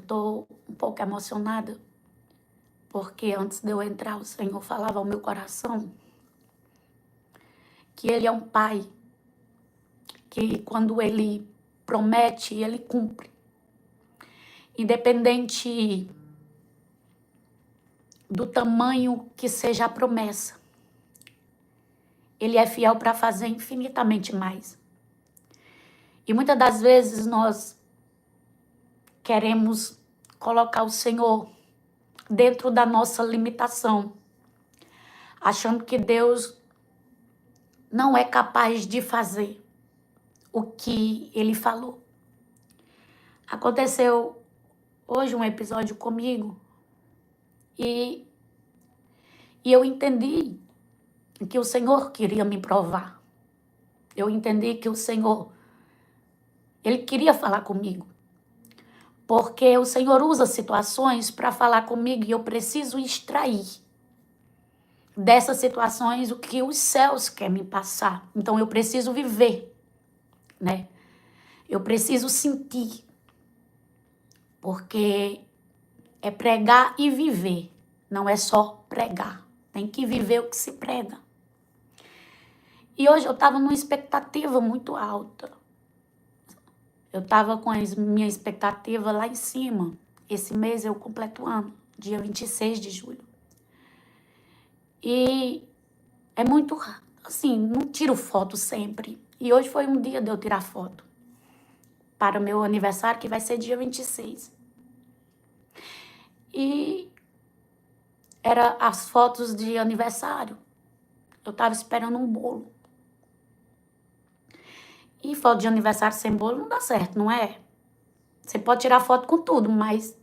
estou um pouco emocionada, porque antes de eu entrar, o Senhor falava ao meu coração que Ele é um Pai, que quando Ele promete, Ele cumpre. Independente do tamanho que seja a promessa, Ele é fiel para fazer infinitamente mais. E muitas das vezes nós queremos colocar o Senhor dentro da nossa limitação, achando que Deus não é capaz de fazer o que Ele falou. Aconteceu hoje um episódio comigo e eu entendi que o Senhor queria me provar. Eu entendi que o Senhor, Ele queria falar comigo. Porque o Senhor usa situações para falar comigo e eu preciso extrair dessas situações o que os céus querem me passar. Então eu preciso viver, né? Eu preciso sentir. Porque é pregar e viver. Não é só pregar. Tem que viver o que se prega. E hoje eu estava numa expectativa muito alta. Eu estava com a minha expectativa lá em cima. Esse mês eu completo o ano, dia 26 de julho. E é muito, assim, não tiro foto sempre. E hoje foi um dia de eu tirar foto para o meu aniversário, que vai ser dia 26. E era as fotos de aniversário. Eu estava esperando um bolo. E foto de aniversário sem bolo não dá certo, não é? Você pode tirar foto com tudo, mas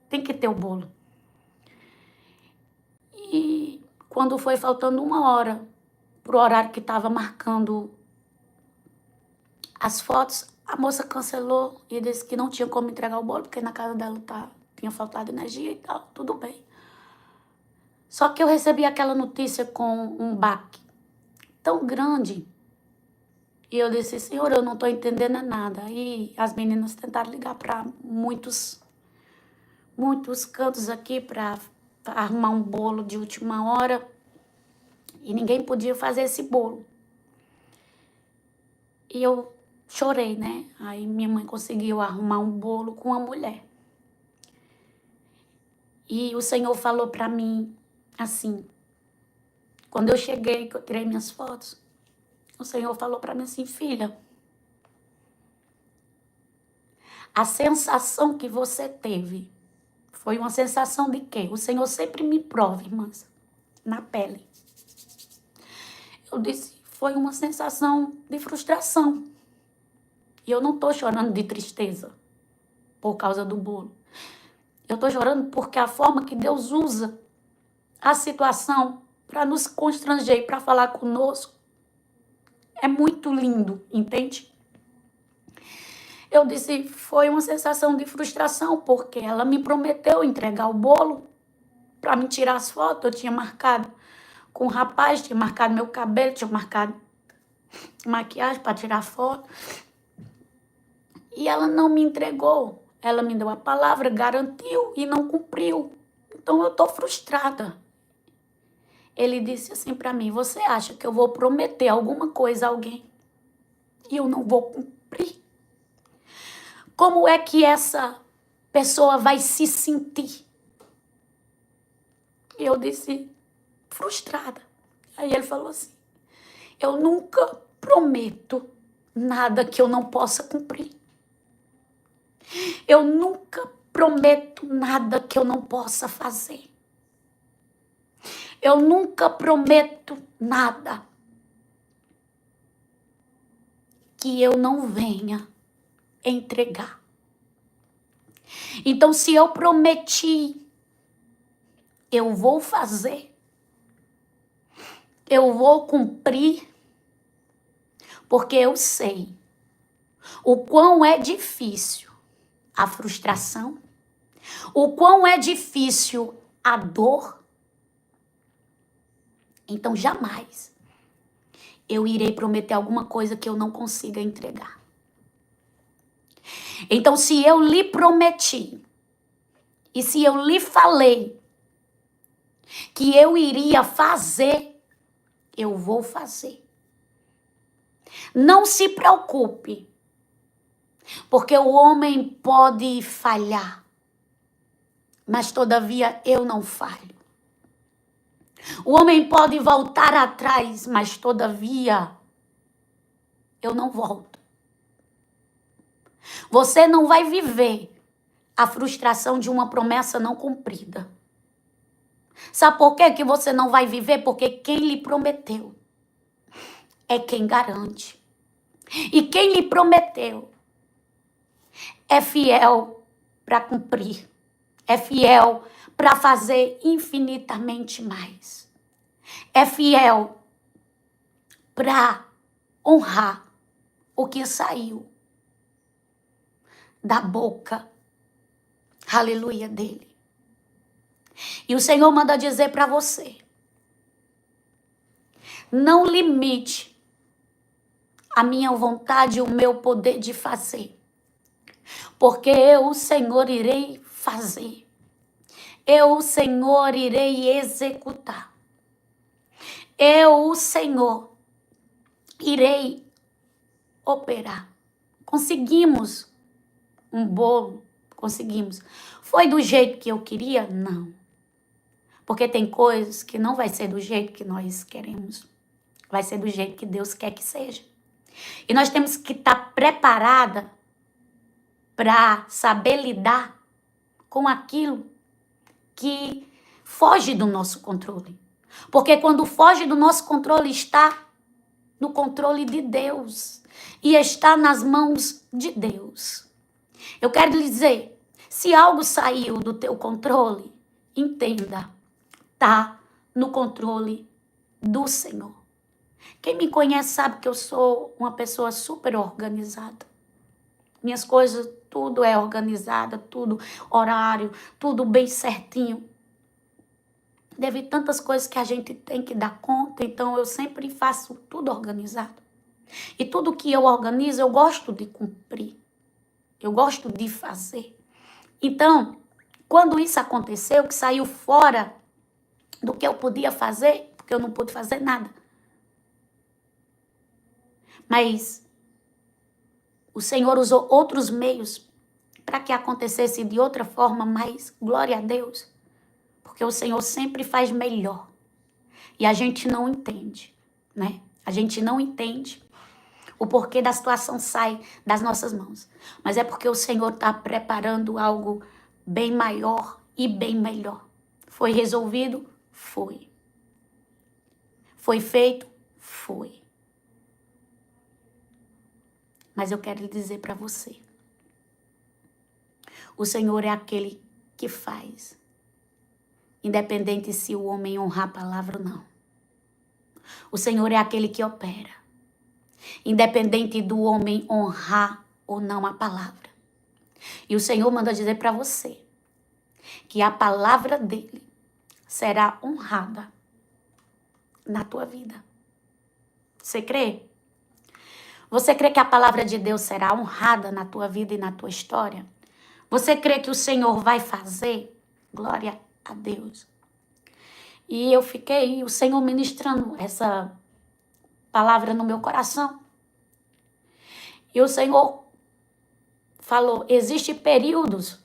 tem que ter o bolo. E quando foi faltando 1 hora pro horário que estava marcando as fotos, a moça cancelou e disse que não tinha como entregar o bolo, porque na casa dela tinha faltado energia e tal, tudo bem. Só que eu recebi aquela notícia com um baque tão grande. E eu disse, Senhor, eu não estou entendendo nada. E as meninas tentaram ligar para muitos cantos aqui para arrumar um bolo de última hora. E ninguém podia fazer esse bolo. E eu chorei, né? Aí minha mãe conseguiu arrumar um bolo com uma mulher. E o Senhor falou para mim assim, quando eu cheguei, que eu tirei minhas fotos, o Senhor falou para mim assim, filha, a sensação que você teve foi uma sensação de quê? O Senhor sempre me prova, irmãs, na pele. Eu disse, foi uma sensação de frustração. E eu não estou chorando de tristeza por causa do bolo. Eu estou chorando porque a forma que Deus usa a situação para nos constranger e para falar conosco é muito lindo, entende? Eu disse, foi uma sensação de frustração, porque ela me prometeu entregar o bolo para me tirar as fotos. Eu tinha marcado com o rapaz, tinha marcado meu cabelo, tinha marcado maquiagem para tirar foto. E ela não me entregou. Ela me deu a palavra, garantiu e não cumpriu. Então eu estou frustrada. Ele disse assim para mim, você acha que eu vou prometer alguma coisa a alguém e eu não vou cumprir? Como é que essa pessoa vai se sentir? E eu disse, frustrada. Aí ele falou assim, eu nunca prometo nada que eu não possa cumprir. Eu nunca prometo nada que eu não possa fazer. Eu nunca prometo nada que eu não venha entregar. Então, se eu prometi, eu vou fazer, eu vou cumprir, porque eu sei o quão é difícil a frustração, o quão é difícil a dor. Então, jamais eu irei prometer alguma coisa que eu não consiga entregar. Então, se eu lhe prometi, E se eu lhe falei que eu iria fazer, eu vou fazer. Não se preocupe, porque o homem pode falhar, mas todavia eu não falho. O homem pode voltar atrás, mas todavia eu não volto. Você não vai viver a frustração de uma promessa não cumprida. Sabe por quê que você não vai viver? Porque quem lhe prometeu é quem garante. E quem lhe prometeu é fiel para cumprir. É fiel para fazer infinitamente mais. É fiel para honrar o que saiu da boca, aleluia, dele. E o Senhor manda dizer para você, não limite a minha vontade e o meu poder de fazer, porque eu, o Senhor, irei fazer. Eu, o Senhor, irei executar. Eu, o Senhor, irei operar. Conseguimos um bolo, conseguimos. Foi do jeito que eu queria? Não. Porque tem coisas que não vai ser do jeito que nós queremos. Vai ser do jeito que Deus quer que seja. E nós temos que estar preparada para saber lidar com aquilo que foge do nosso controle. Porque quando foge do nosso controle, está no controle de Deus. E está nas mãos de Deus. Eu quero lhe dizer, se algo saiu do teu controle, entenda, está no controle do Senhor. Quem me conhece sabe que eu sou uma pessoa super organizada. Minhas coisas, tudo é organizada, tudo horário, tudo bem certinho. Deve tantas coisas que a gente tem que dar conta, então eu sempre faço tudo organizado. E tudo que eu organizo, eu gosto de cumprir. Eu gosto de fazer. Então, quando isso aconteceu, que saiu fora do que eu podia fazer, porque eu não pude fazer nada. Mas o Senhor usou outros meios para que acontecesse de outra forma, mas glória a Deus. Porque o Senhor sempre faz melhor. E a gente não entende, né? A gente não entende o porquê da situação sai das nossas mãos. Mas é porque o Senhor está preparando algo bem maior e bem melhor. Foi resolvido? Foi. Foi feito? Foi. Mas eu quero lhe dizer para você, o Senhor é aquele que faz, independente se o homem honrar a palavra ou não. O Senhor é aquele que opera, independente do homem honrar ou não a palavra. E o Senhor manda dizer para você que a palavra dele será honrada na tua vida. Você crê? Você crê que a palavra de Deus será honrada na tua vida e na tua história? Você crê que o Senhor vai fazer? Glória a Deus. E eu fiquei, o Senhor ministrando essa palavra no meu coração. E o Senhor falou, existem períodos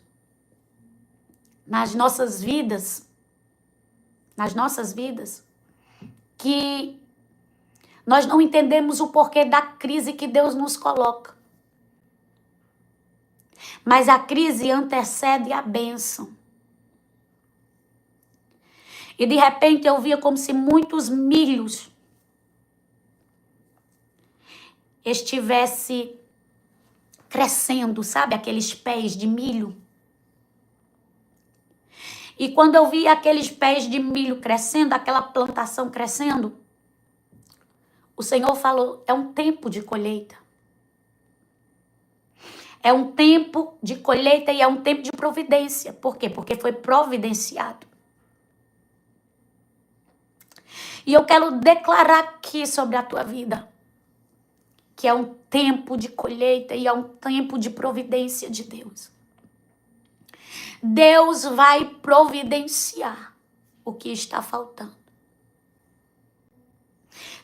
nas nossas vidas, que nós não entendemos o porquê da crise que Deus nos coloca. Mas a crise antecede a bênção. E de repente eu via como se muitos milhos estivesse crescendo, sabe? Aqueles pés de milho. E quando eu via aqueles pés de milho crescendo, aquela plantação crescendo, o Senhor falou, é um tempo de colheita. É um tempo de colheita e é um tempo de providência. Por quê? Porque foi providenciado. E eu quero declarar aqui sobre a tua vida que é um tempo de colheita e é um tempo de providência de Deus. Deus vai providenciar o que está faltando.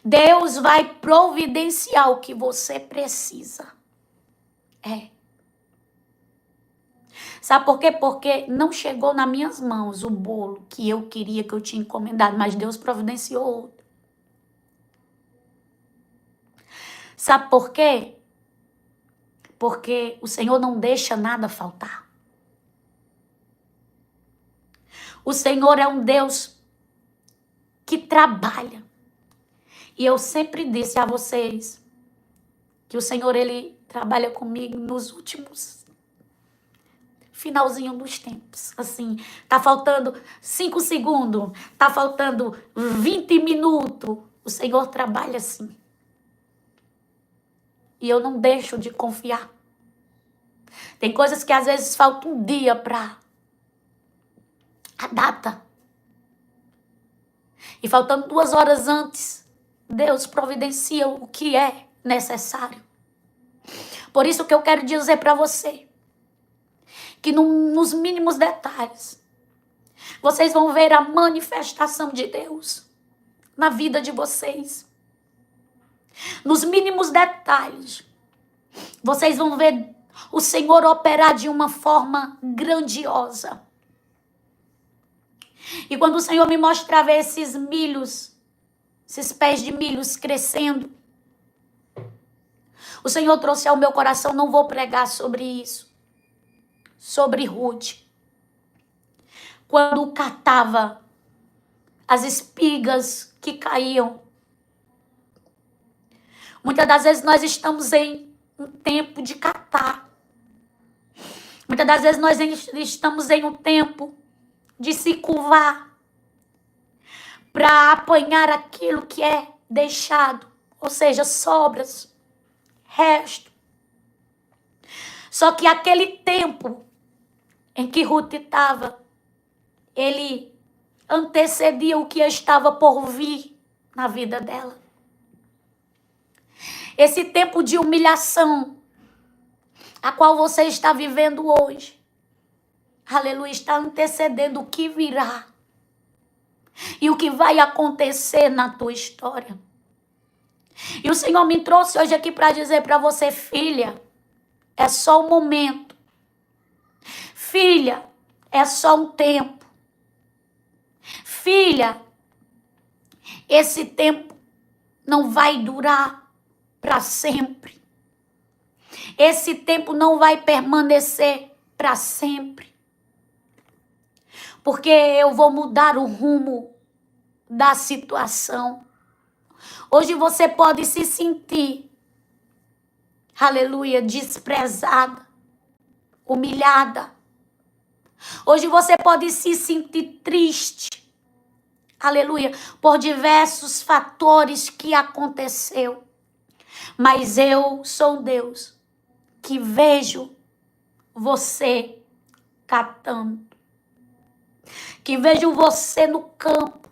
Deus vai providenciar o que você precisa. Sabe por quê? Porque não chegou nas minhas mãos o bolo que eu queria, que eu tinha encomendado, mas Deus providenciou outro. Sabe por quê? Porque o Senhor não deixa nada faltar. O Senhor é um Deus que trabalha. E eu sempre disse a vocês que o Senhor, Ele trabalha comigo nos últimos finalzinho dos tempos. Assim, tá faltando 5 segundos, tá faltando 20 minutos. O Senhor trabalha assim. E eu não deixo de confiar. Tem coisas que às vezes falta um dia para a data. E faltando 2 horas antes, Deus providencia o que é necessário. Por isso que eu quero dizer para você que nos mínimos detalhes, vocês vão ver a manifestação de Deus na vida de vocês. Nos mínimos detalhes, vocês vão ver o Senhor operar de uma forma grandiosa. E quando o Senhor me mostrava esses milhos, esses pés de milhos crescendo, o Senhor trouxe ao meu coração, não vou pregar sobre isso, sobre Ruth. Quando catava as espigas que caíam. Muitas das vezes nós estamos em um tempo de catar. Muitas das vezes nós estamos em um tempo de se curvar para apanhar aquilo que é deixado, ou seja, sobras, resto. Só que aquele tempo em que Ruth estava, ele antecedia o que estava por vir na vida dela. Esse tempo de humilhação a qual você está vivendo hoje, aleluia, está antecedendo o que virá e o que vai acontecer na tua história. E o Senhor me trouxe hoje aqui para dizer para você, filha, é só um momento. Filha, é só um tempo. Filha, esse tempo não vai durar para sempre. Esse tempo não vai permanecer para sempre. Porque eu vou mudar o rumo da situação. Hoje você pode se sentir, aleluia, desprezada, humilhada. Hoje você pode se sentir triste, aleluia, por diversos fatores que aconteceu. Mas eu sou Deus que vejo você catando, que vejo você no campo.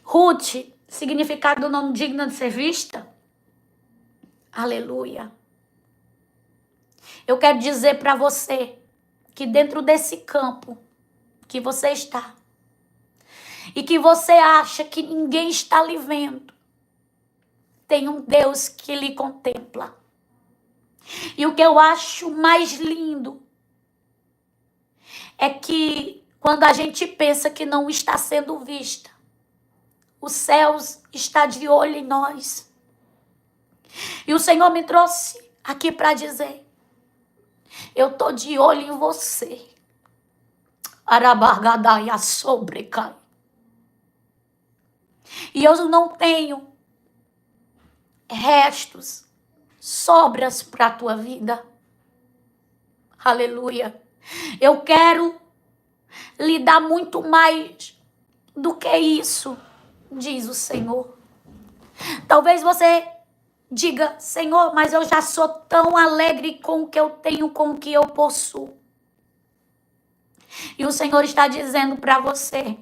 Ruth, significado do nome digno de ser vista. Aleluia. Eu quero dizer para você que dentro desse campo que você está e que você acha que ninguém está lhe vendo, tem um Deus que lhe contempla. E o que eu acho mais lindo é que quando a gente pensa que não está sendo vista, os céus está de olho em nós. E o Senhor me trouxe aqui para dizer, eu estou de olho em você. Arabargadaia sobrecai. E eu não tenho restos, sobras para a tua vida. Aleluia. Eu quero lhe dar muito mais do que isso, diz o Senhor. Talvez você diga, Senhor, mas eu já sou tão alegre com o que eu tenho, com o que eu possuo. E o Senhor está dizendo para você,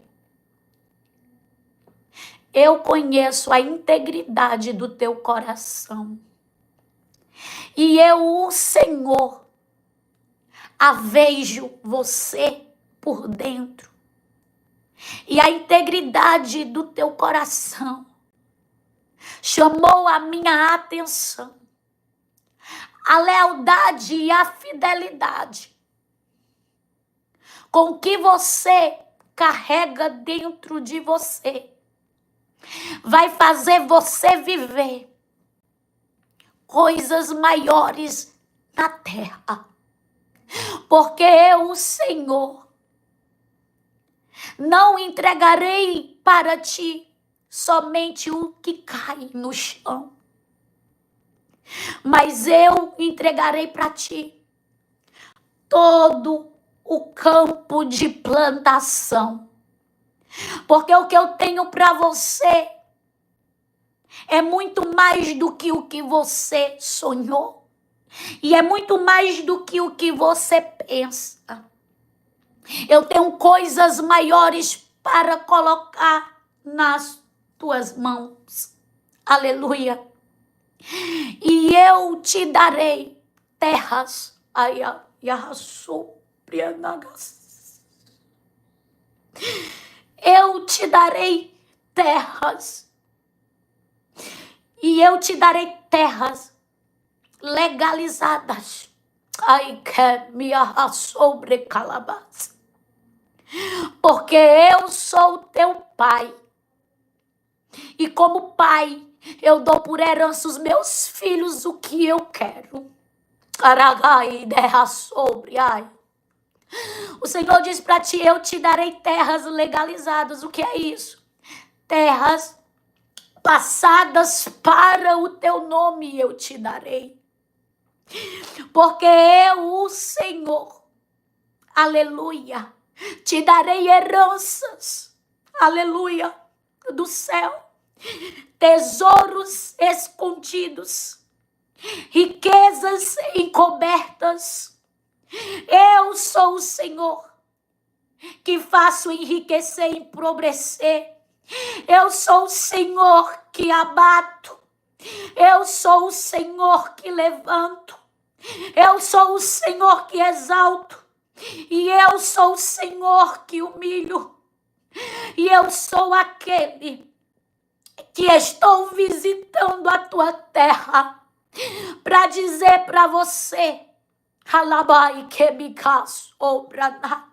eu conheço a integridade do teu coração. E eu, o Senhor, a vejo você por dentro. E a integridade do teu coração chamou a minha atenção. A lealdade e a fidelidade com que você carrega dentro de você vai fazer você viver coisas maiores na terra. Porque eu, o Senhor, não entregarei para ti somente o que cai no chão, mas eu entregarei para ti todo o campo de plantação. Porque o que eu tenho para você é muito mais do que o que você sonhou. E é muito mais do que o que você pensa. Eu tenho coisas maiores para colocar nas tuas mãos. Aleluia. E eu te darei terras. Eu te darei terras. E eu te darei terras legalizadas. Ai, que me sobre calabás. Porque eu sou teu pai. E como pai, eu dou por herança os meus filhos o que eu quero. Aragai, terra sobre, ai. O Senhor diz para ti, eu te darei terras legalizadas. O que é isso? Terras passadas para o teu nome eu te darei. Porque eu, o Senhor, aleluia, te darei heranças, aleluia, do céu, tesouros escondidos, riquezas encobertas. Eu sou o Senhor que faço enriquecer e empobrecer. Eu sou o Senhor que abato. Eu sou o Senhor que levanto. Eu sou o Senhor que exalto. E eu sou o Senhor que humilho. E eu sou aquele que estou visitando a tua terra para dizer para você, Halabai Kebicas Obraná,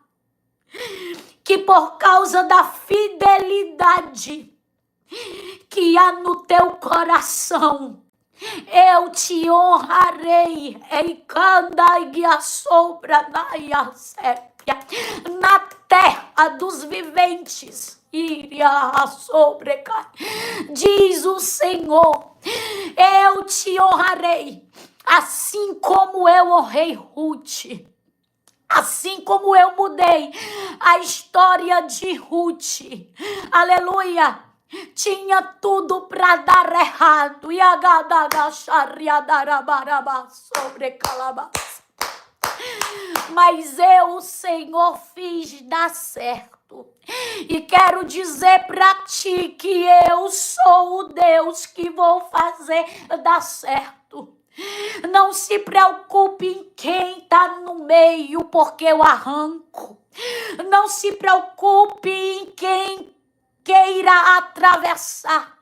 que por causa da fidelidade que há no teu coração, eu te honrarei na terra dos viventes. Diz o Senhor, eu te honrarei, assim como eu honrei Ruth. Assim como eu mudei a história de Ruth, aleluia, tinha tudo para dar errado. Mas eu, o Senhor, fiz dar certo. E quero dizer para ti que eu sou o Deus que vou fazer dar certo. Não se preocupe em quem está no meio, porque eu arranco. Não se preocupe em quem queira atravessar,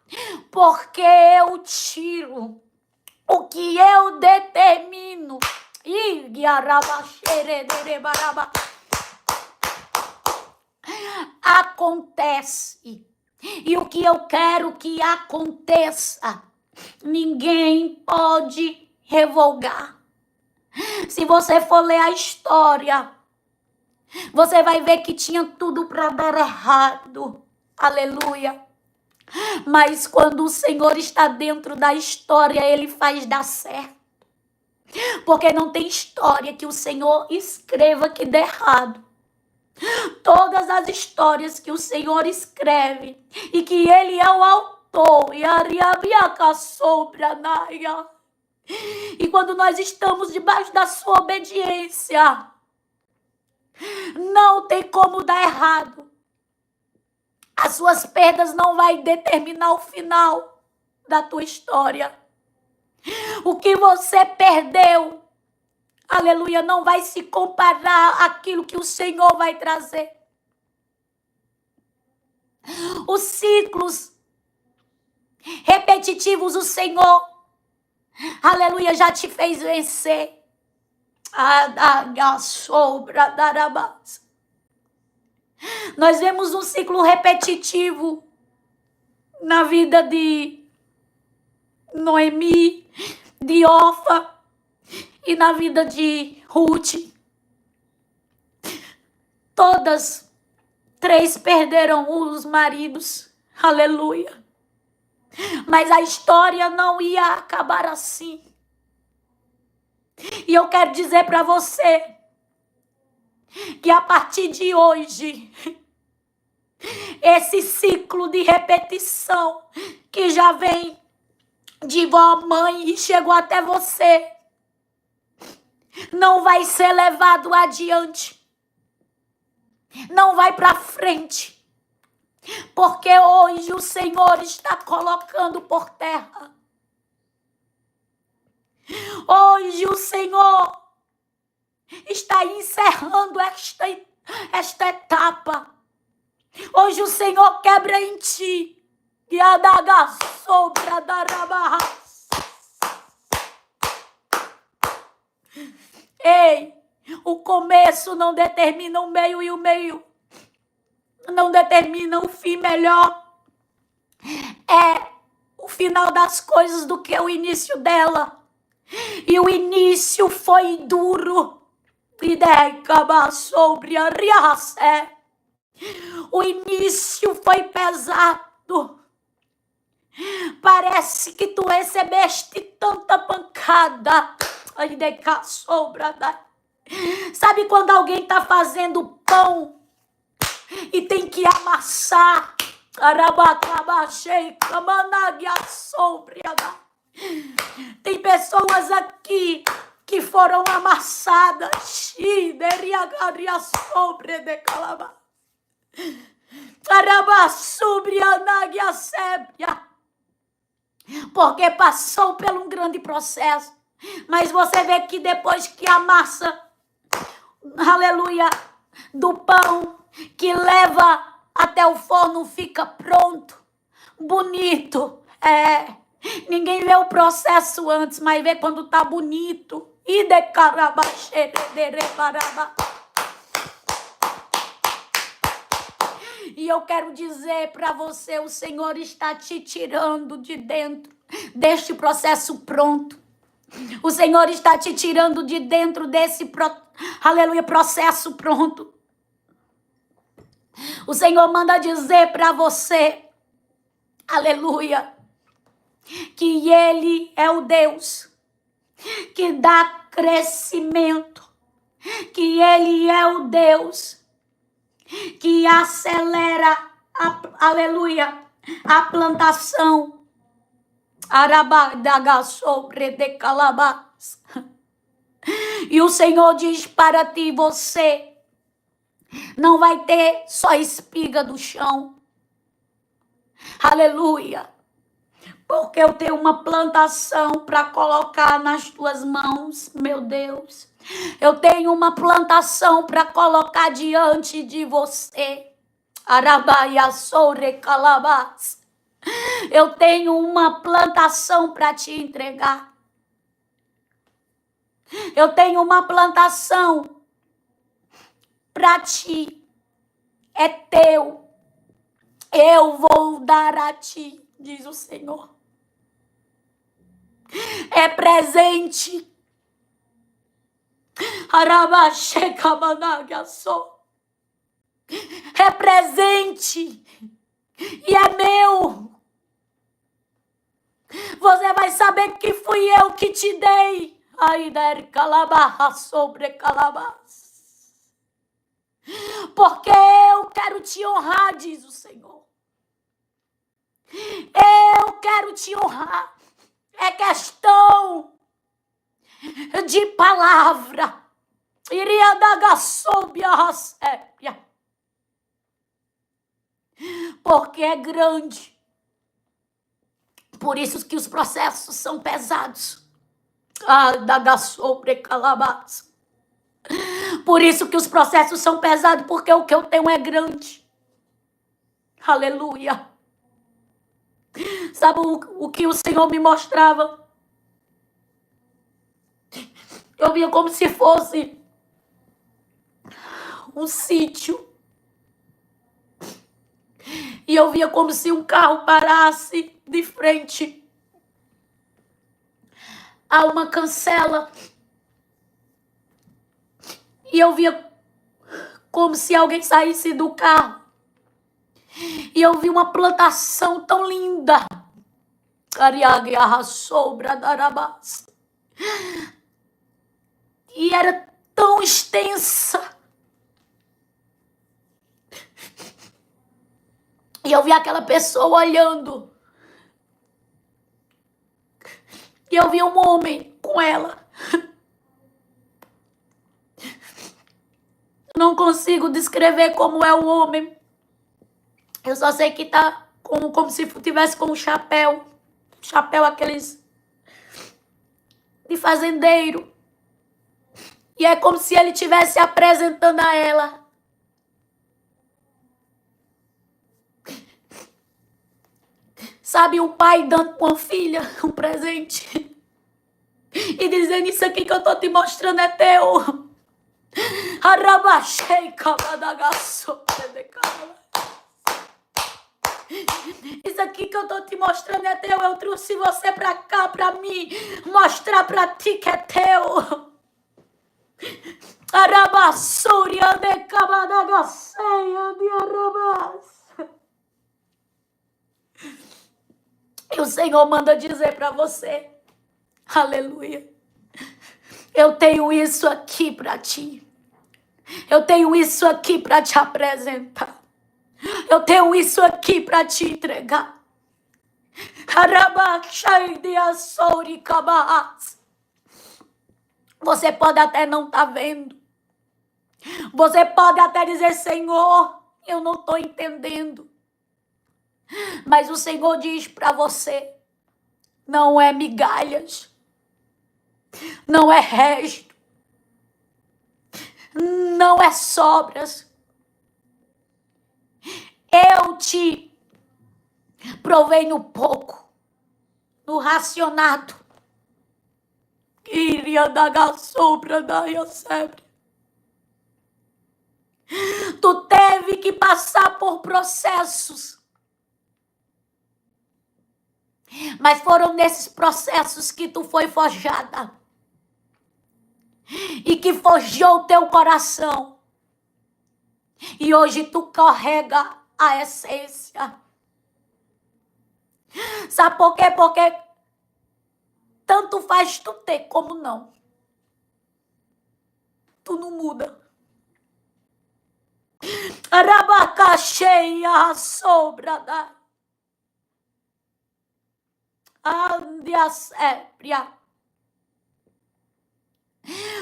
porque eu tiro. O que eu determino. Acontece. E o que eu quero que aconteça, ninguém pode revogar. Se você for ler a história, você vai ver que tinha tudo para dar errado. Aleluia. Mas quando o Senhor está dentro da história, Ele faz dar certo. Porque não tem história que o Senhor escreva que dê errado. Todas as histórias que o Senhor escreve e que Ele é o autor, e quando nós estamos debaixo da sua obediência, não tem como dar errado. As suas perdas não vai determinar o final da tua história. O que você perdeu, aleluia, não vai se comparar àquilo que o Senhor vai trazer. Os ciclos repetitivos, o Senhor, aleluia, já te fez vencer. Nós vemos um ciclo repetitivo na vida de Noemi, de Orfa e na vida de Ruth. Todas três perderam os maridos, aleluia. Mas a história não ia acabar assim. E eu quero dizer para você que a partir de hoje, esse ciclo de repetição que já vem de vó, mãe e chegou até você, não vai ser levado adiante. Não vai para frente. Porque hoje o Senhor está colocando por terra. Hoje o Senhor está encerrando esta etapa. Hoje o Senhor quebra em ti. E a daga sobra da rabarra. Ei, o começo não determina o meio e o meio não determina o fim melhor. É o final das coisas do que o início dela. E o início foi duro. O início foi pesado. Parece que tu recebeste tanta pancada. Sabe quando alguém está fazendo pão e tem que amassar? Tem pessoas aqui que foram amassadas. Porque passou por um grande processo. Mas você vê que depois que a massa, aleluia, do pão que leva até o forno fica pronto, bonito. Ninguém vê o processo antes, mas vê quando tá bonito. E eu quero dizer para você, o Senhor está te tirando de dentro deste processo pronto. O Senhor está te tirando de dentro desse, aleluia, processo pronto. O Senhor manda dizer para você, aleluia, que Ele é o Deus que dá crescimento, que Ele é o Deus que acelera, aleluia, a plantação. E o Senhor diz para ti, você não vai ter só espiga do chão. Aleluia. Porque eu tenho uma plantação para colocar nas tuas mãos, meu Deus. Eu tenho uma plantação para colocar diante de você. Arabaia sobre calabás. Eu tenho uma plantação para te entregar. Eu tenho uma plantação para ti. É teu. Eu vou dar a ti, diz o Senhor. É presente. É presente. E é meu. Você vai saber que fui eu que te dei. Aider calabarra sobre calabás. Porque eu quero te honrar, diz o Senhor. Eu quero te honrar. É questão de palavra. Iria dar gasobia rasépia. Porque é grande. Por isso que os processos são pesados. Ah, daga sobre calabás. Por isso que os processos são pesados, porque o que eu tenho é grande. Aleluia. Sabe o que o Senhor me mostrava? Eu via como se fosse um sítio. E eu via como se um carro parasse de frente a uma cancela. E eu via como se alguém saísse do carro. E eu vi uma plantação tão linda. E era tão extensa. E eu vi aquela pessoa olhando. E eu vi um homem com ela. Não consigo descrever como é o homem. Eu só sei que tá como se tivesse com um chapéu. Chapéu aqueles de fazendeiro. E é como se ele estivesse apresentando a ela. Sabe, um pai dando uma filha um presente. E dizendo, isso aqui que eu tô te mostrando é teu. Isso aqui que eu tô te mostrando é teu. Eu trouxe você pra cá, pra mim mostrar pra ti que é teu. Arabassúria de Cabadagaceia de Arabas. E o Senhor manda dizer pra você, aleluia, eu tenho isso aqui pra ti. Eu tenho isso aqui pra te apresentar. Eu tenho isso aqui pra te entregar. Você pode até não estar vendo. Você pode até dizer, Senhor, eu não estou entendendo. Mas o Senhor diz para você, não é migalhas, não é resto, não é sobras. Eu te provei no pouco, no racionado. Iria dar sombra da sempre. Tu teve que passar por processos. Mas foram nesses processos que tu foi forjada. E que forjou o teu coração. E hoje tu carrega a essência. Sabe por quê? Porque tanto faz tu ter como não. Tu não muda. Arabacaxeia sobra da Andia sépria.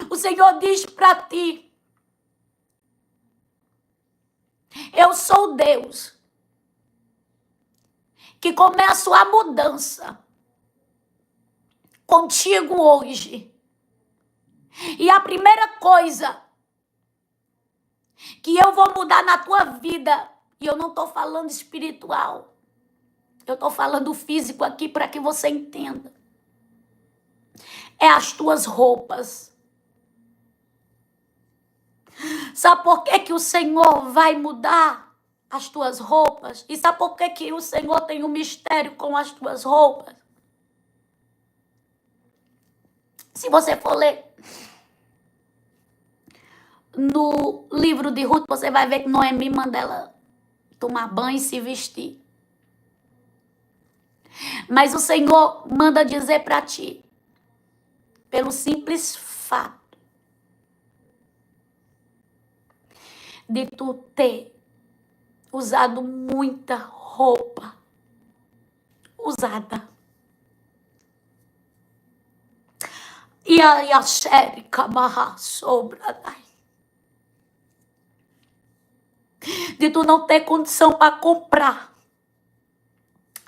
O Senhor diz para ti, eu sou Deus que começo a mudança contigo hoje. E a primeira coisa que eu vou mudar na tua vida, e eu não estou falando espiritual, eu estou falando físico aqui para que você entenda, é as tuas roupas. Sabe por que o Senhor vai mudar as tuas roupas? E sabe por que o Senhor tem um mistério com as tuas roupas? Se você for ler no livro de Ruth, você vai ver que Noemi manda ela tomar banho e se vestir. Mas o Senhor manda dizer para ti, pelo simples fato de tu ter usado muita roupa usada. E aí a xérica marra sobra de tu não ter condição para comprar.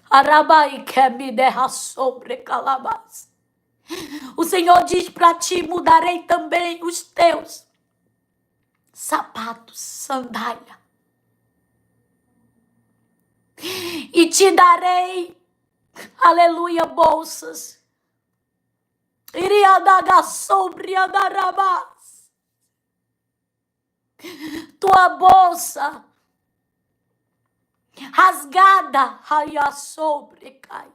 Arabai quer me derrar sobre calabás. O Senhor diz para ti: mudarei também os teus sapatos, sandália. E te darei, aleluia, bolsas. Iriadaga sobre adarabás. Tua bolsa rasgada, raia sobre cai.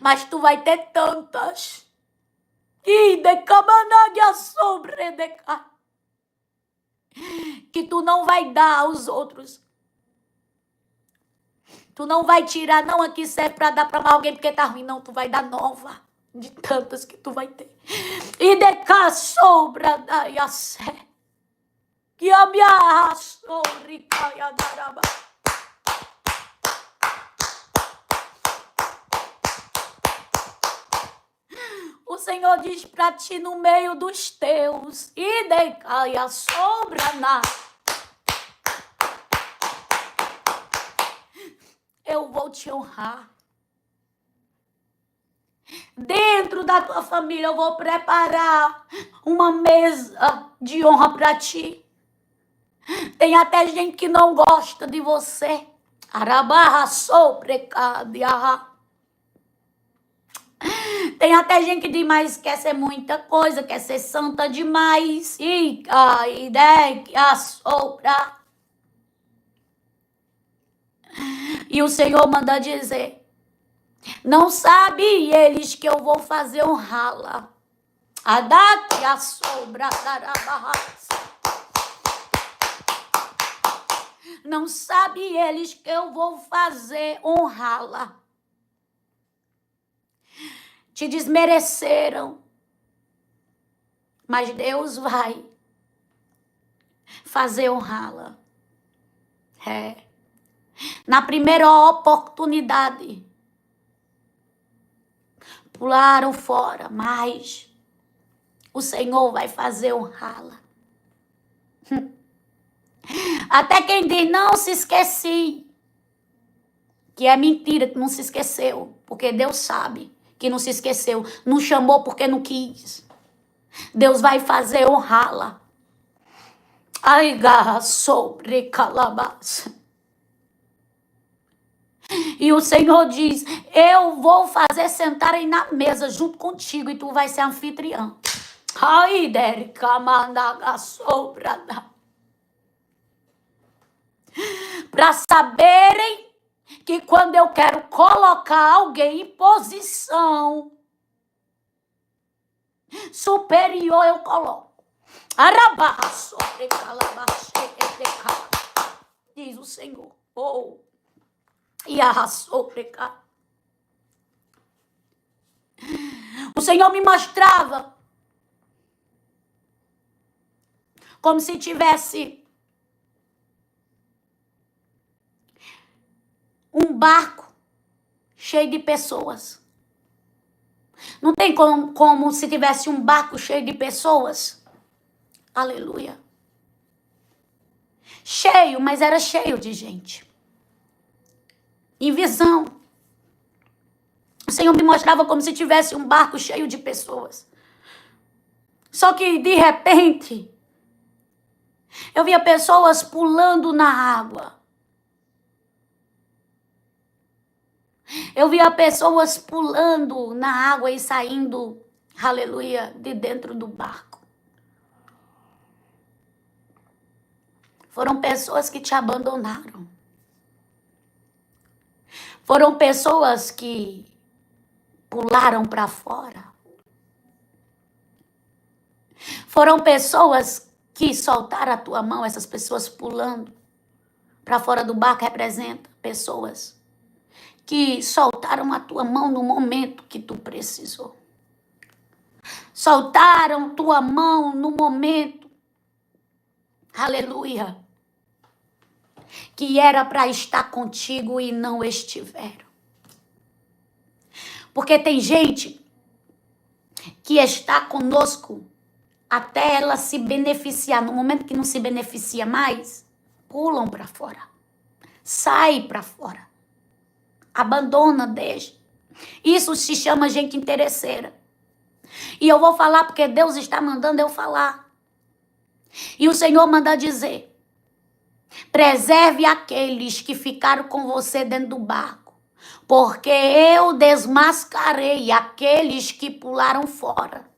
Mas tu vai ter tantas. E decamanagia sobre decai. Que tu não vai dar aos outros. Tu não vai tirar, não, aqui serve para dar para alguém porque tá ruim. Não, tu vai dar nova. De tantas que tu vai ter. E deca sobra da yassé. Que a minha sobre caia daraba. O Senhor diz para ti no meio dos teus. E decaia sobra na. Eu vou te honrar. Dentro da tua família eu vou preparar uma mesa de honra para ti. Tem até gente que não gosta de você. Arabarra sobrecadearra. Tem até gente que demais quer ser muita coisa, quer ser santa demais. E a ideia que assopra. E o Senhor manda dizer: não sabe eles que eu vou fazer honrá-la. A daqui a sobra darabarras. Não sabe eles que eu vou fazer honrá-la. Te desmereceram. Mas Deus vai fazer honrá-la. Na primeira oportunidade, pularam fora, mas o Senhor vai fazer honrá-la. Até quem diz, não se esqueci, que é mentira, que não se esqueceu, porque Deus sabe que não se esqueceu, não chamou porque não quis. Deus vai fazer honrá-la. Ai, garra sobre calabás. E o Senhor diz: eu vou fazer sentarem na mesa junto contigo e tu vai ser anfitriã. Ai, derica mandaga sobrada. Para saberem que quando eu quero colocar alguém em posição superior, eu coloco. Arabarra sobre calabaxe, diz o Senhor. Oh, e arrasou precar. O Senhor me mostrava como se tivesse um barco cheio de pessoas. Não tem como se tivesse um barco cheio de pessoas. Aleluia. Cheio, mas era cheio de gente. Em visão. O Senhor me mostrava como se tivesse um barco cheio de pessoas. Só que, de repente, eu via pessoas pulando na água. Eu via pessoas pulando na água e saindo, aleluia, de dentro do barco. Foram pessoas que te abandonaram. Foram pessoas que pularam para fora. Foram pessoas que soltaram a tua mão, essas pessoas pulando para fora do barco representa pessoas que soltaram a tua mão no momento que tu precisou. Soltaram tua mão no momento, aleluia, que era para estar contigo e não estiveram. Porque tem gente que está conosco até ela se beneficiar. No momento que não se beneficia mais, pulam para fora. Sai para fora. Abandona, deixa. Isso se chama gente interesseira. E eu vou falar porque Deus está mandando eu falar. E o Senhor manda dizer: preserve aqueles que ficaram com você dentro do barco, porque eu desmascarei aqueles que pularam fora.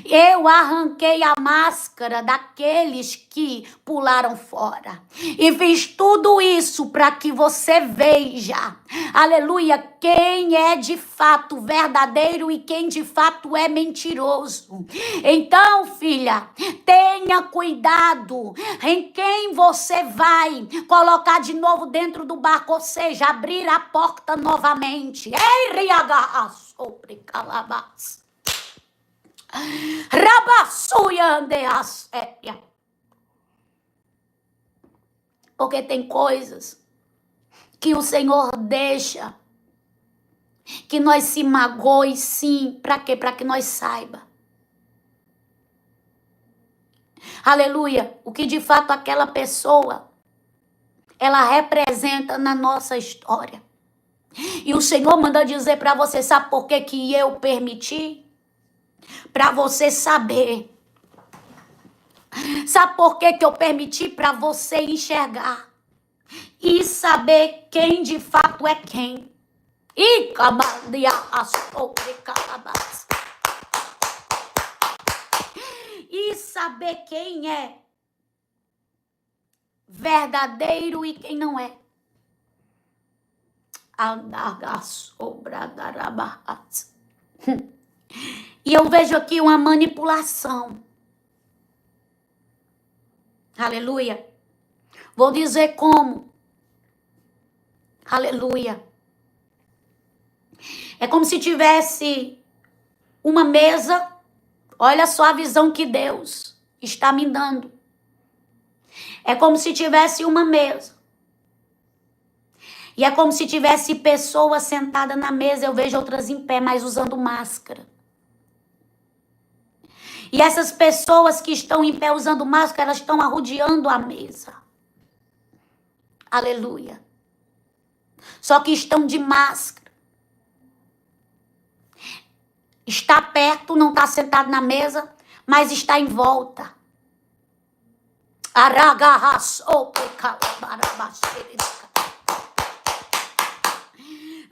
Eu arranquei a máscara daqueles que pularam fora. E fiz tudo isso para que você veja, aleluia, quem é de fato verdadeiro e quem de fato é mentiroso. Então, filha, tenha cuidado em quem você vai colocar de novo dentro do barco, ou seja, abrir a porta novamente. Ei, riagarra sobre calabás. Porque tem coisas que o Senhor deixa que nós se magoe, sim. Para quê? Para que nós saiba. Aleluia. O que de fato aquela pessoa ela representa na nossa história. E o Senhor manda dizer para você, sabe por que eu permiti? Para você saber. Sabe por que eu permiti? Para você enxergar e saber quem de fato é quem. E saber quem é verdadeiro e quem não é. E eu vejo aqui uma manipulação. Aleluia. Vou dizer como. Aleluia. É como se tivesse uma mesa. Olha só a visão que Deus está me dando. É como se tivesse uma mesa. E é como se tivesse pessoas sentadas na mesa. Eu vejo outras em pé, mas usando máscara. E essas pessoas que estão em pé usando máscara, elas estão arrodeando a mesa. Aleluia. Só que estão de máscara. Está perto, não está sentado na mesa, mas está em volta.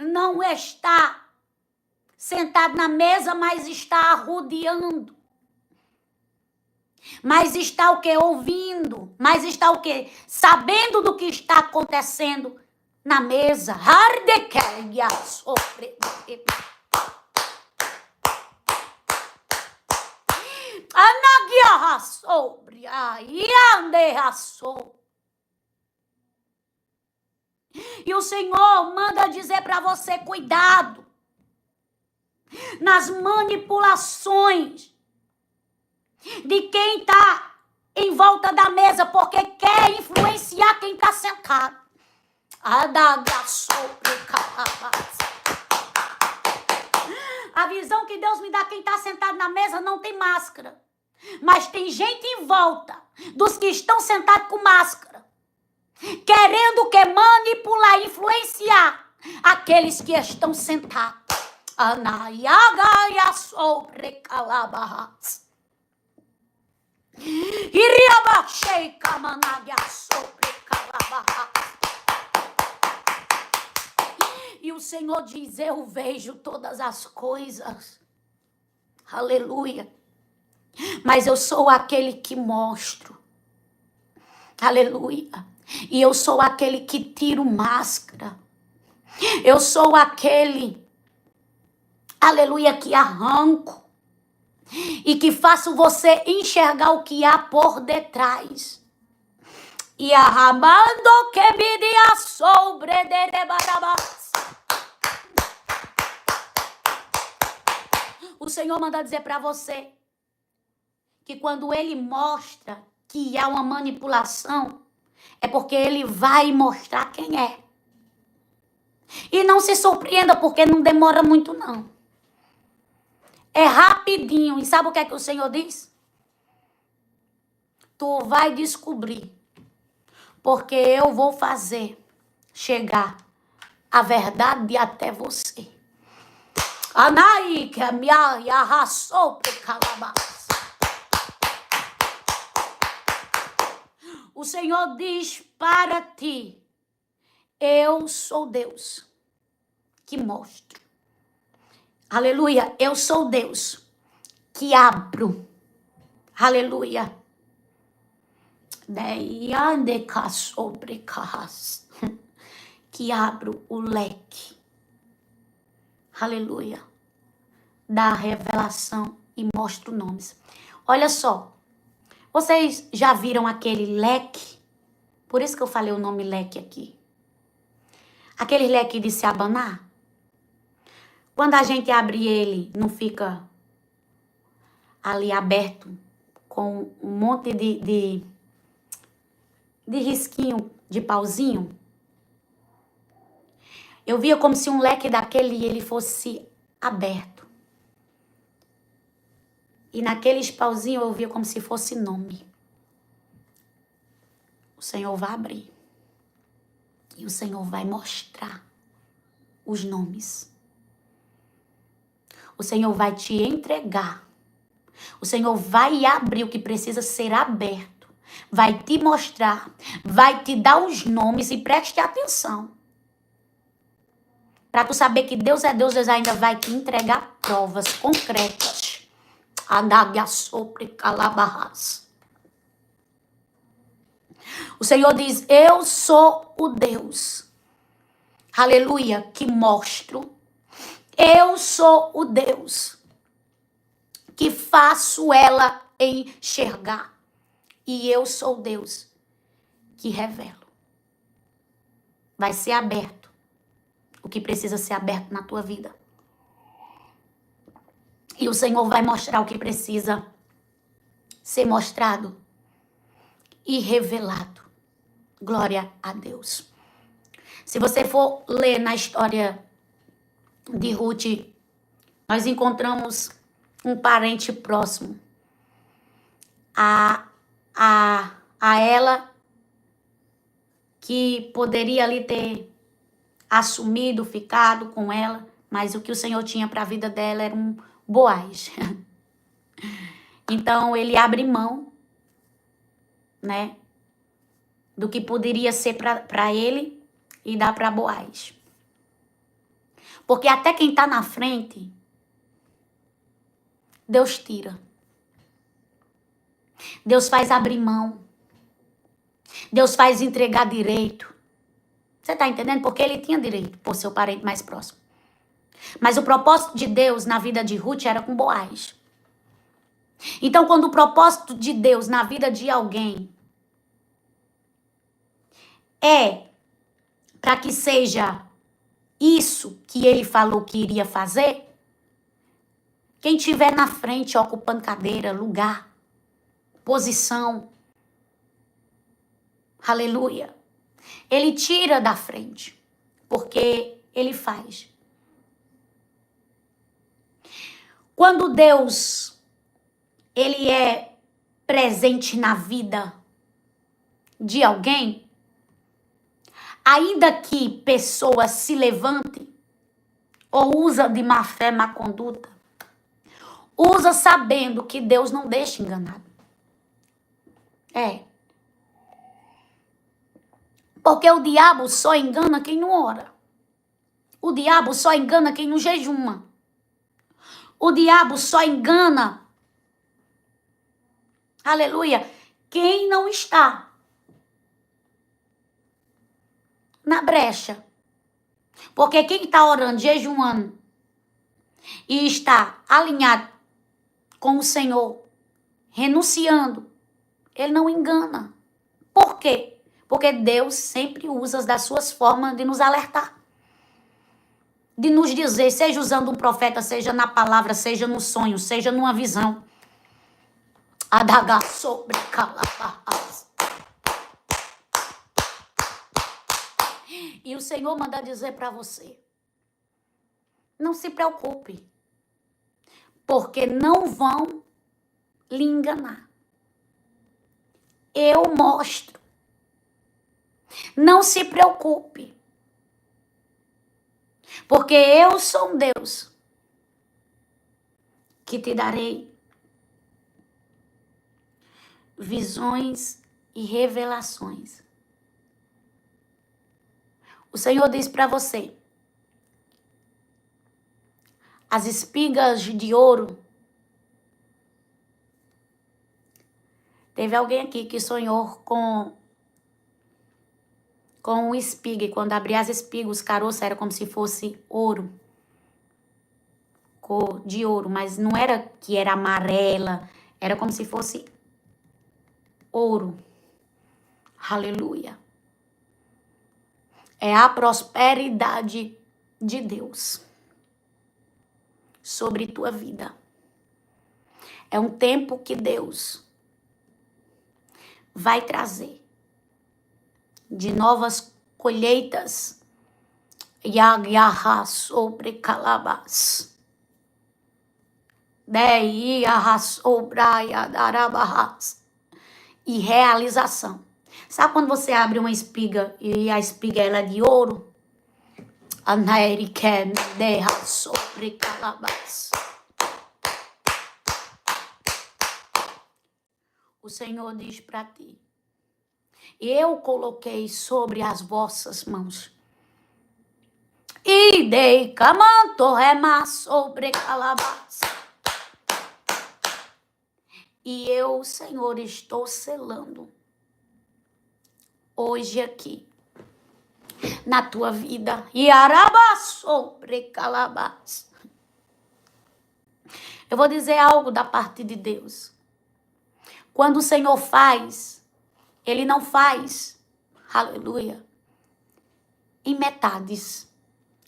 Não está sentado na mesa, mas está arrodeando. Mas está o quê? Ouvindo. Mas está o quê? Sabendo do que está acontecendo na mesa. E o Senhor manda dizer para você, cuidado nas manipulações de quem está em volta da mesa, porque quer influenciar quem está sentado. A visão que Deus me dá, quem está sentado na mesa não tem máscara, mas tem gente em volta dos que estão sentados com máscara, querendo que manipular, influenciar aqueles que estão sentados. E o Senhor diz, eu vejo todas as coisas. Aleluia. Mas eu sou aquele que mostro. Aleluia. E eu sou aquele que tiro máscara. Eu sou aquele, aleluia, que arranco. E que faço você enxergar o que há por detrás. E arramando que me dia sobre de barabás. O Senhor manda dizer para você que quando Ele mostra que há uma manipulação, é porque Ele vai mostrar quem é. E não se surpreenda, porque não demora muito, não. É rapidinho. E sabe o que é que o Senhor diz? Tu vai descobrir, porque eu vou fazer chegar a verdade até você. Anai que a minha arrasou pro calabás. O Senhor diz para ti: eu sou Deus que mostro. Aleluia. Eu sou Deus que abro. Aleluia. Que abro o leque. Aleluia. Da revelação e mostro nomes. Olha só. Vocês já viram aquele leque? Por isso que eu falei o nome leque aqui. Aquele leque de se abanar. Quando a gente abre ele, não fica ali aberto com um monte de risquinho, de pauzinho. Eu via como se um leque daquele ele fosse aberto. E naqueles pauzinhos eu via como se fosse nome. O Senhor vai abrir. E o Senhor vai mostrar os nomes. O Senhor vai te entregar. O Senhor vai abrir o que precisa ser aberto. Vai te mostrar. Vai te dar os nomes. E preste atenção. Para tu saber que Deus é Deus, Deus ainda vai te entregar provas concretas. Adagia sobre calabarras. O Senhor diz: eu sou o Deus. Aleluia, que mostro. Eu sou o Deus que faço ela enxergar. E eu sou o Deus que revelo. Vai ser aberto o que precisa ser aberto na tua vida. E o Senhor vai mostrar o que precisa ser mostrado e revelado. Glória a Deus. Se você for ler na história de Ruth, nós encontramos um parente próximo a ela, que poderia ali ter assumido, ficado com ela, mas o que o Senhor tinha para a vida dela era um Boaz. Então ele abre mão, né, do que poderia ser para ele e dá para Boaz. Porque até quem está na frente, Deus tira. Deus faz abrir mão. Deus faz entregar direito. Você está entendendo? Porque ele tinha direito por seu parente mais próximo. Mas o propósito de Deus na vida de Ruth era com Boaz. Então, quando o propósito de Deus na vida de alguém é para que seja isso que ele falou que iria fazer, quem estiver na frente ocupando cadeira, lugar, posição, aleluia, ele tira da frente, porque ele faz. Quando Deus, ele é presente na vida de alguém, ainda que pessoa se levante ou usa de má fé, má conduta, usa sabendo que Deus não deixa enganado. Porque o diabo só engana quem não ora. O diabo só engana quem não jejuma. O diabo só engana, aleluia, quem não está na brecha. Porque quem está orando, jejuando e está alinhado com o Senhor, renunciando, ele não engana. Por quê? Porque Deus sempre usa das suas formas de nos alertar. De nos dizer, seja usando um profeta, seja na palavra, seja no sonho, seja numa visão. Adaga sobre calabás. E o Senhor manda dizer para você, não se preocupe, porque não vão lhe enganar. Eu mostro. Não se preocupe. Porque eu sou um Deus que te darei visões e revelações. O Senhor diz para você, as espigas de ouro. Teve alguém aqui que sonhou com um espiga, e quando abria as espigas, os caroços era como se fosse ouro, cor de ouro, mas não era que era amarela, era como se fosse ouro. Aleluia. É a prosperidade de Deus sobre tua vida. É um tempo que Deus vai trazer de novas colheitas. Yagyaha sobre calabas. Deiyaha sobre darabahas. E realização. Sabe quando você abre uma espiga e a espiga ela é de ouro? Anaeriken deha sobre calabas. O Senhor diz para ti: eu coloquei sobre as vossas mãos. E dei camanto rema sobre calabas. E eu, Senhor, estou selando hoje aqui na tua vida. E araba sobre calabas. Eu vou dizer algo da parte de Deus. Quando o Senhor faz, Ele não faz, aleluia, em metades.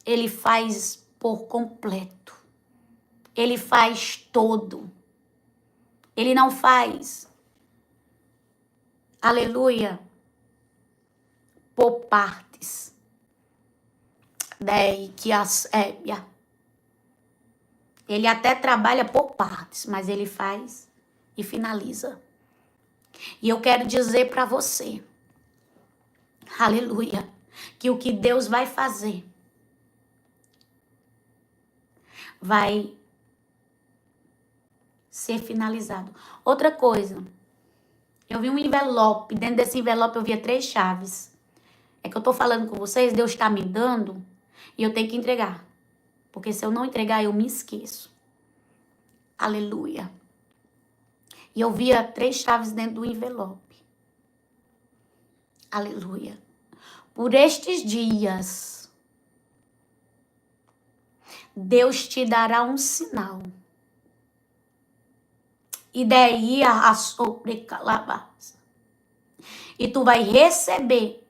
Ele faz por completo. Ele faz todo. Ele não faz, aleluia, por partes. Daí que ele até trabalha por partes, mas ele faz e finaliza. E eu quero dizer para você, aleluia, que o que Deus vai fazer vai ser finalizado. Outra coisa, eu vi um envelope, dentro desse envelope eu via 3 chaves. É que eu tô falando com vocês, Deus está me dando e eu tenho que entregar. Porque se eu não entregar, eu me esqueço. Aleluia. E eu via 3 chaves dentro do envelope. Aleluia. Por estes dias, Deus te dará um sinal. E daí a sobre calabas. E tu vai receber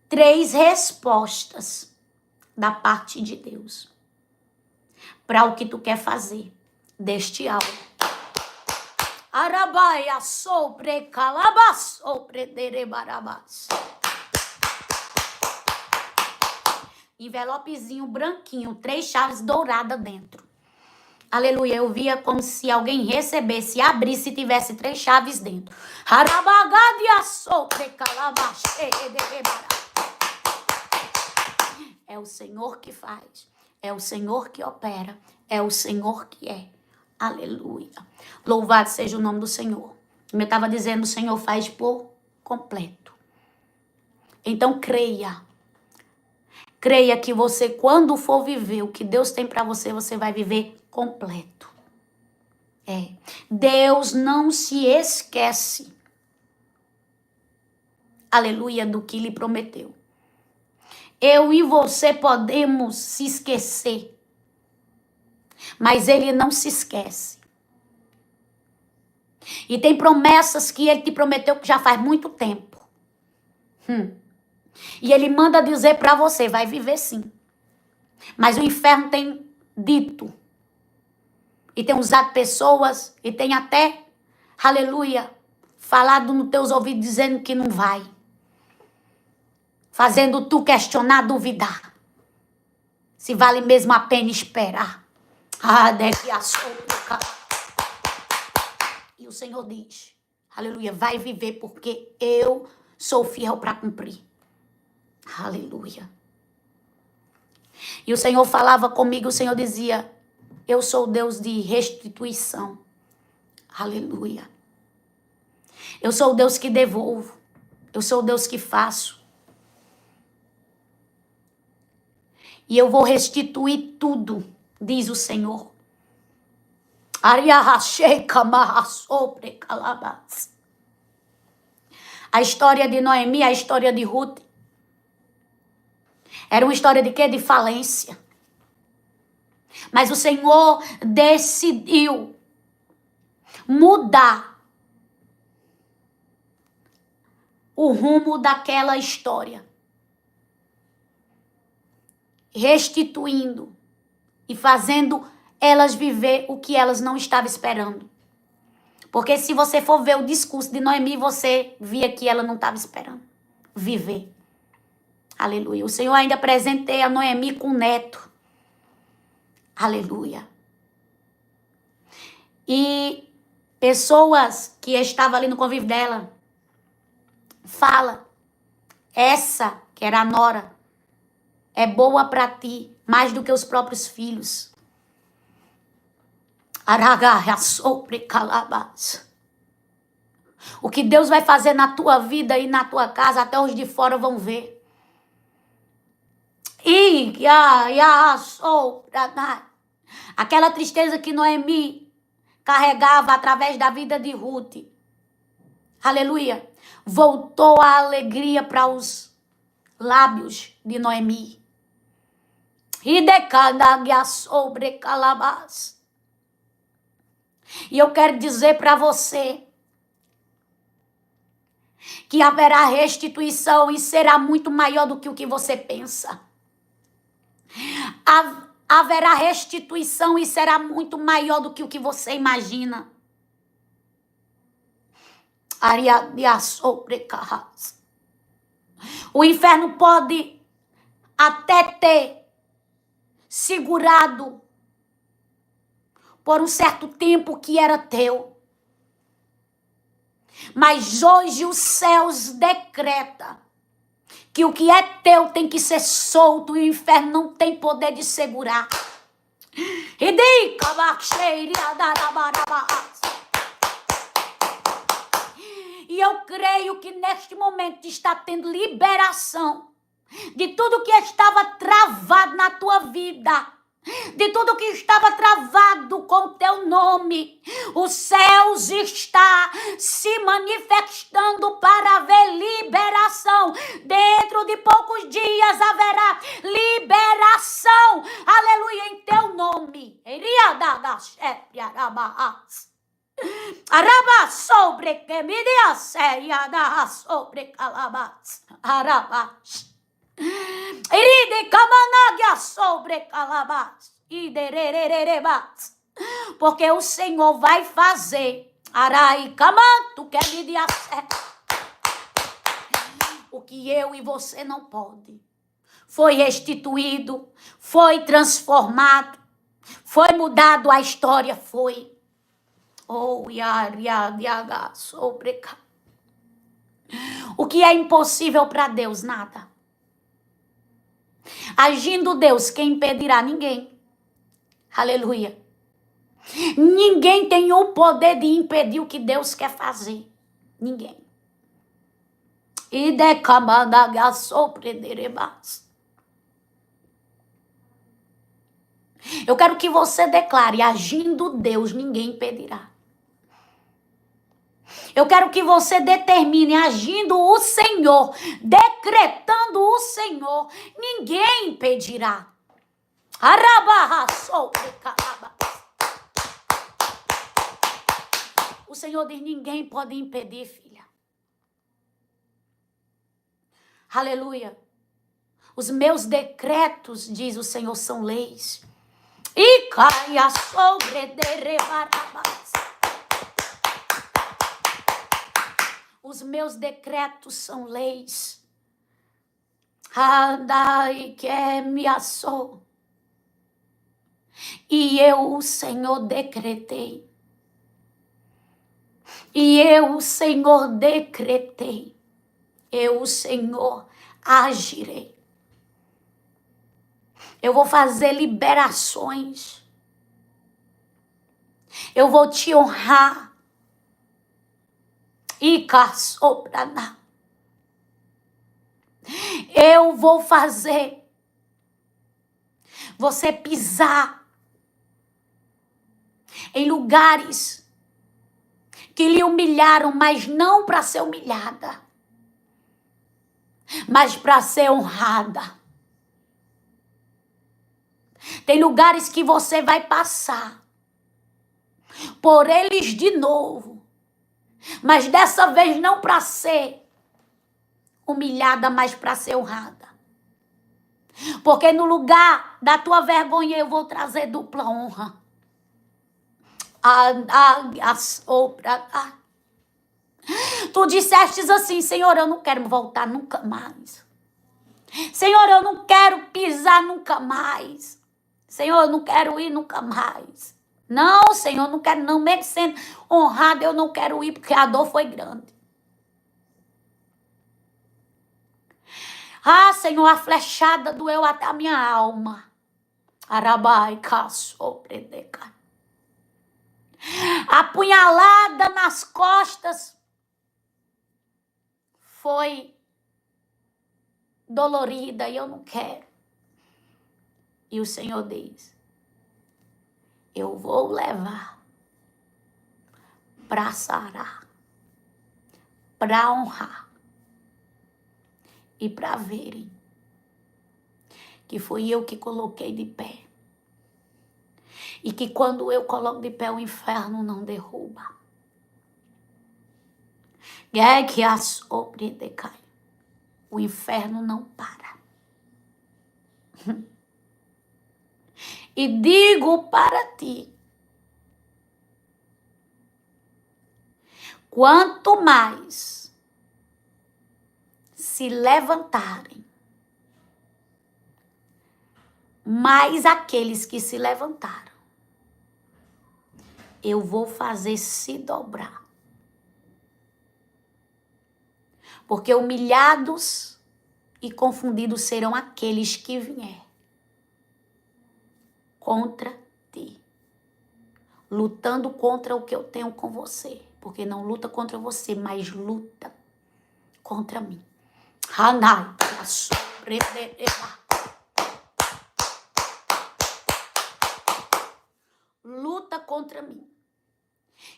3 respostas da parte de Deus para o que tu quer fazer deste algo. Arabaia sobre calabas sobre derebarabas. Envelopezinho branquinho, 3 chaves douradas dentro. Aleluia, eu via como se alguém recebesse, abrisse e tivesse 3 chaves dentro. Harabagadia sobre calabas. É o Senhor que faz, é o Senhor que opera, é o Senhor que é. Aleluia. Louvado seja o nome do Senhor. Como eu estava dizendo, o Senhor faz por completo. Então creia. Creia que você, quando for viver o que Deus tem para você, você vai viver completo. Deus não se esquece, aleluia, do que lhe prometeu. Eu e você podemos se esquecer, mas Ele não se esquece. E tem promessas que Ele te prometeu que já faz muito tempo. E Ele manda dizer para você, vai viver sim. Mas o inferno tem dito, e tem usado pessoas, e tem até, aleluia, falado nos teus ouvidos dizendo que não vai. Fazendo tu questionar, duvidar. Se vale mesmo a pena esperar. Deve a sopa. E o Senhor diz, aleluia, vai viver porque eu sou fiel para cumprir. Aleluia. E o Senhor falava comigo, o Senhor dizia, Eu sou o Deus de restituição. Aleluia. Eu sou o Deus que devolvo. Eu sou o Deus que faço. E eu vou restituir tudo, diz o Senhor. A história de Noemi, a história de Ruth, era uma história de quê? De falência. Mas o Senhor decidiu mudar o rumo daquela história, restituindo e fazendo elas viver o que elas não estavam esperando. Porque se você for ver o discurso de Noemi, você via que ela não estava esperando viver. Aleluia. O Senhor ainda presenteia a Noemi com um neto. Aleluia. E pessoas que estavam ali no convívio dela, fala, essa, que era a nora, é boa para ti, mais do que os próprios filhos. O que Deus vai fazer na tua vida e na tua casa, até os de fora vão ver. Aquela tristeza que Noemi carregava através da vida de Ruth. Aleluia. Voltou a alegria para os lábios de Noemi. E eu quero dizer para você que haverá restituição e será muito maior do que o que você pensa. Haverá restituição e será muito maior do que o que você imagina. O inferno pode até ter segurado por um certo tempo que era teu. Mas hoje os céus decretam que o que é teu tem que ser solto e o inferno não tem poder de segurar. E eu creio que neste momento está tendo liberação de tudo que estava travado na tua vida, de tudo que estava travado com o teu nome. Os céus está se manifestando para haver liberação. Dentro de poucos dias haverá liberação. Aleluia, em teu nome. Araba sobre que me dê séria da sobre calabas. Arabas. Iride camanagia sobre calabas. Iderererebas. Porque o Senhor vai fazer. Arai camanto que me dê o que eu e você não pode. Foi restituído, foi transformado, foi mudado a história, foi. Oh, sobre. O que é impossível para Deus? Nada. Agindo Deus, quem impedirá? Ninguém. Aleluia. Ninguém tem o poder de impedir o que Deus quer fazer. Ninguém. E decamadaga sobrederebas. Eu quero que você declare, agindo Deus, ninguém impedirá. Eu quero que você determine, agindo o Senhor, decretando o Senhor, ninguém impedirá. O Senhor diz, ninguém pode impedir, filha. Aleluia. Os meus decretos, diz o Senhor, são leis. E caia sobre derebarabas. Os meus decretos são leis. Andai que me assou. E eu, o Senhor, decretei. E eu, o Senhor, decretei. Eu, o Senhor, agirei. Eu vou fazer liberações. Eu vou te honrar. E caçobrana. Eu vou fazer você pisar em lugares que lhe humilharam, mas não para ser humilhada, mas para ser honrada. Tem lugares que você vai passar por eles de novo, mas dessa vez não para ser humilhada, mas para ser honrada. Porque no lugar da tua vergonha eu vou trazer dupla honra. Tu dissestes assim: Senhor, eu não quero voltar nunca mais. Senhor, eu não quero pisar nunca mais. Senhor, eu não quero ir nunca mais. Não, Senhor, não quero não. Mesmo sendo honrado, eu não quero ir porque a dor foi grande. Ah, Senhor, a flechada doeu até a minha alma. Arabai, caçopredeca. A punhalada nas costas foi dolorida e eu não quero. E o Senhor diz: eu vou levar para sarar, para honrar e para verem que fui eu que coloquei de pé. E que quando eu coloco de pé, o inferno não derruba. É que a sobre decai. O inferno não para. E digo para ti: quanto mais se levantarem, mais aqueles que se levantaram, eu vou fazer se dobrar. Porque humilhados e confundidos serão aqueles que vier contra ti, lutando contra o que eu tenho com você. Porque não luta contra você, mas luta contra mim. Hanai, luta contra mim.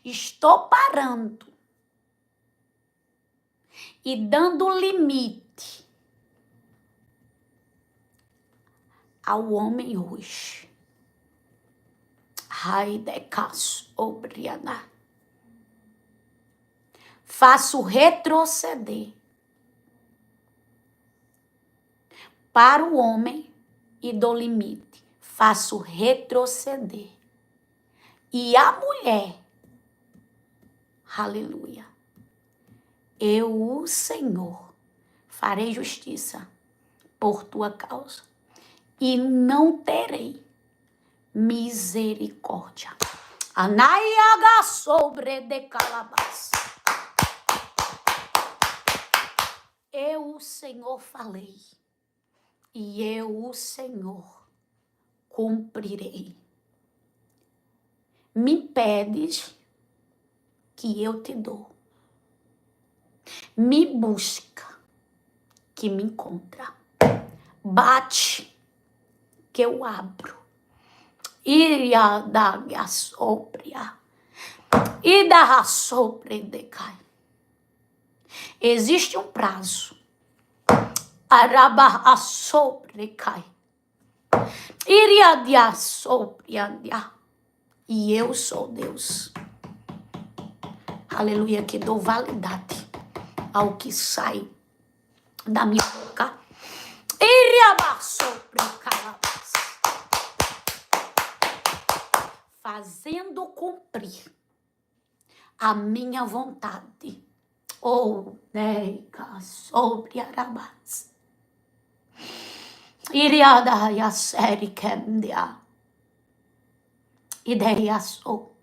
Estou parando e dando limite ao homem hoje. Raidecas obriana. Faço retroceder para o homem e dou limite. Faço retroceder. E a mulher, aleluia, eu, o Senhor, farei justiça por tua causa e não terei misericórdia. Anaiaga sobre de calabás. Eu, o Senhor, falei e eu, o Senhor, cumprirei. Me pedes que eu te dou. Me busca que me encontra. Bate que eu abro. Iria da sopria. E da sopre decai. Existe um prazo. Araba a sopre cai. Iria de sopria. E eu sou Deus. Aleluia, que dou validade ao que sai da minha boca. Fazendo cumprir a minha vontade. Oh, nega sobre arabás. Iriada ya seri kendia. Ideia sou.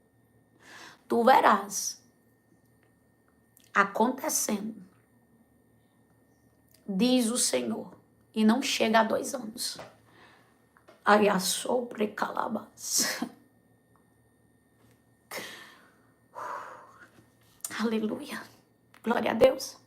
Tu verás acontecendo, diz o Senhor, e não chega a 2 anos. Aí a sobre calabás. Aleluia. Glória a Deus.